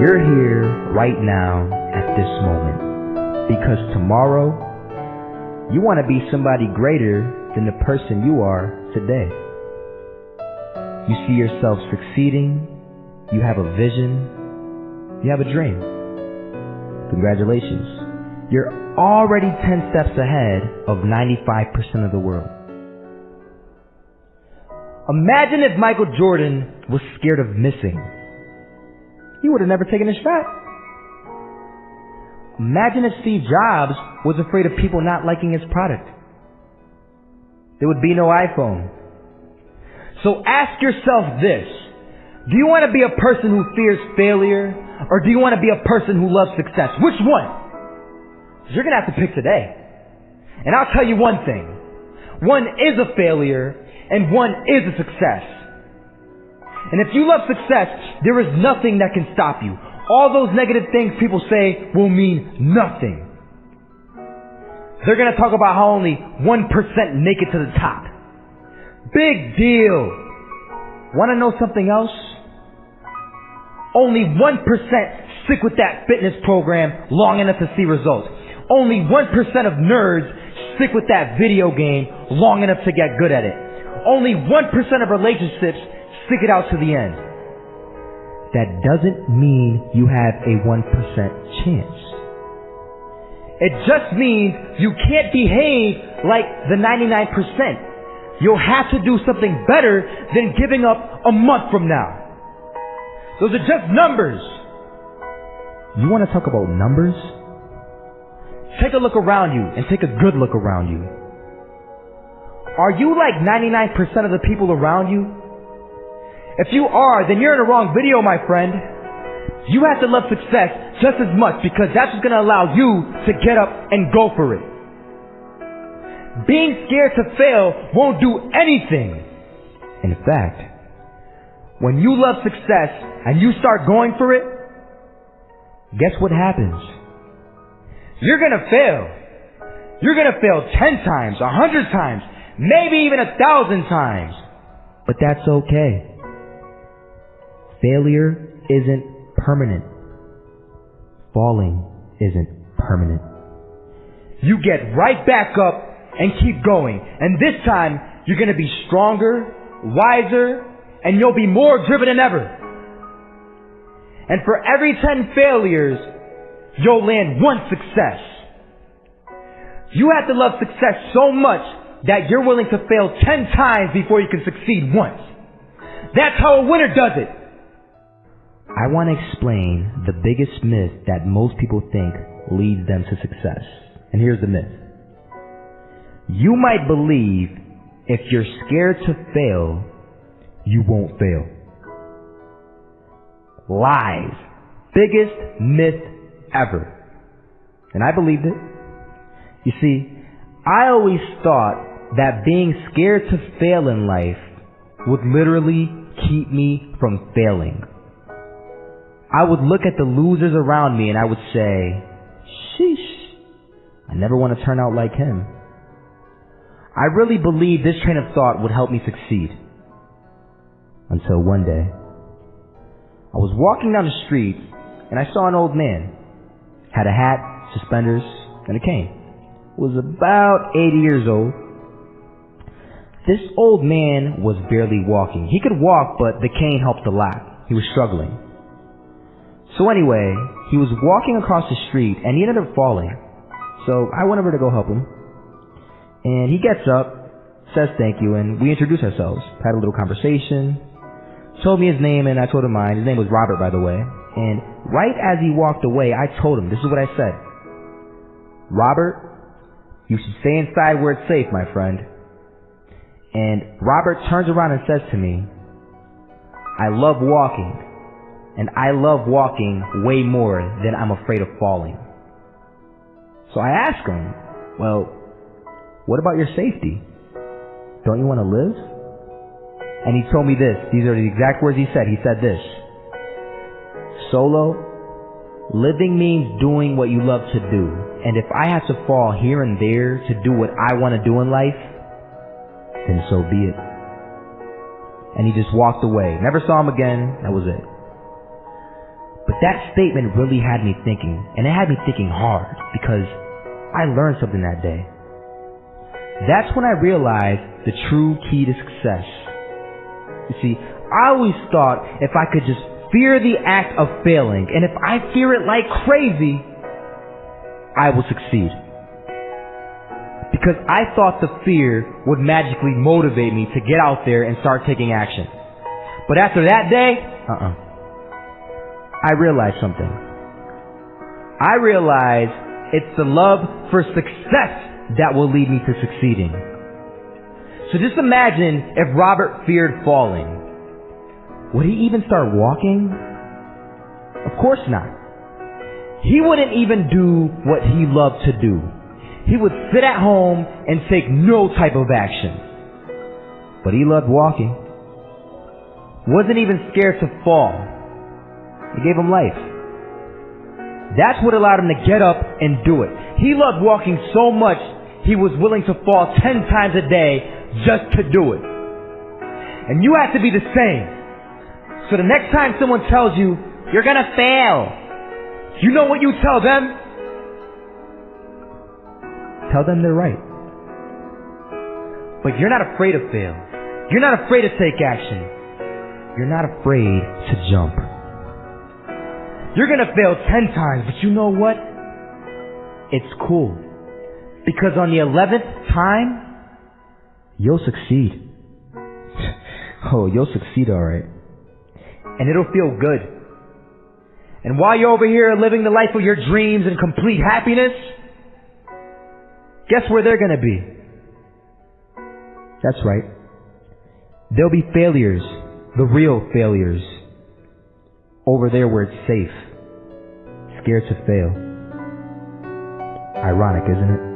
you're here right now at this moment. Because tomorrow, you want to be somebody greater than the person you are today. You see yourself succeeding, you have a vision, you have a dream. Congratulations. You're already 10 steps ahead of 95% of the world. Imagine if Michael Jordan was scared of missing. He would have never taken a shot. Imagine if Steve Jobs was afraid of people not liking his product. There would be no iPhone. So ask yourself this. Do you want to be a person who fears failure, or do you want to be a person who loves success? Which one? You're going to have to pick today. And I'll tell you one thing. One is a failure, and one is a success. And if you love success, there is nothing that can stop you. All those negative things people say will mean nothing. They're going to talk about how only 1% make it to the top. Big deal. Want to know something else? Only 1% stick with that fitness program long enough to see results. Only 1% of nerds stick with that video game long enough to get good at it. Only 1% of relationships stick it out to the end. That doesn't mean you have a 1% chance. It just means you can't behave like the 99%. You'll have to do something better than giving up a month from now. Those are just numbers. You want to talk about numbers? Take a look around you and take a good look around you. Are you like 99% of the people around you? If you are, then you're in the wrong video, my friend. You have to love success just as much, because that's what's going to allow you to get up and go for it. Being scared to fail won't do anything. In fact, when you love success and you start going for it, guess what happens? You're going to fail. You're going to fail 10 times, 100 times, maybe even 1,000 times. But that's okay. Failure isn't permanent. Falling isn't permanent. You get right back up and keep going. And this time, you're going to be stronger, wiser, and you'll be more driven than ever. And for every 10 failures, you'll land one success. You have to love success so much that you're willing to fail 10 times before you can succeed once. That's how a winner does it. I want to explain the biggest myth that most people think leads them to success. And here's the myth. You might believe if you're scared to fail, you won't fail. Lies. Biggest myth ever. And I believed it. You see, I always thought that being scared to fail in life would literally keep me from failing. I would look at the losers around me and I would say, sheesh, I never want to turn out like him. I really believed this train of thought would help me succeed. Until one day, I was walking down the street and I saw an old man. Had a hat, suspenders, and a cane. Was about 80 years old. This old man was barely walking. He could walk, but the cane helped a lot. He was struggling. So anyway, he was walking across the street and he ended up falling. So I went over to go help him. And he gets up, says thank you, and we introduced ourselves. Had a little conversation. Told me his name and I told him mine. His name was Robert, by the way. And right as he walked away, I told him, this is what I said. Robert, you should stay inside where it's safe, my friend. And Robert turns around and says to me, I love walking. And I love walking way more than I'm afraid of falling. So I asked him, well, what about your safety? Don't you want to live? And he told me this. These are the exact words he said. He said this. Solo, living means doing what you love to do. And if I have to fall here and there to do what I want to do in life, then so be it. And he just walked away. Never saw him again. That was it. But That statement really had me thinking, and it had me thinking hard, because I learned something that day. That's when I realized the true key to success. You see, I always thought if I could just fear the act of failing, and if I fear it like crazy, I will succeed. Because I thought the fear would magically motivate me to get out there and start taking action. But after that day, I realized something. I realized it's the love for success that will lead me to succeeding. So just imagine if Robert feared falling. Would he even start walking? Of course not. He wouldn't even do what he loved to do. He would sit at home and take no type of action. But he loved walking. Wasn't even scared to fall. It gave him life. That's what allowed him to get up and do it. He loved walking so much, he was willing to fall 10 times a day just to do it. And you have to be the same. So the next time someone tells you, you're gonna fail, you know what you tell them? Tell them they're right. But you're not afraid to fail. You're not afraid to take action. You're not afraid to jump. You're gonna fail 10 times, but you know what? It's cool. Because on the 11th time, you'll succeed. Oh, you'll succeed alright. And it'll feel good. And while you're over here living the life of your dreams and complete happiness, guess where they're gonna be? That's right. There'll be failures, the real failures, over there where it's safe, scared to fail. Ironic, isn't it?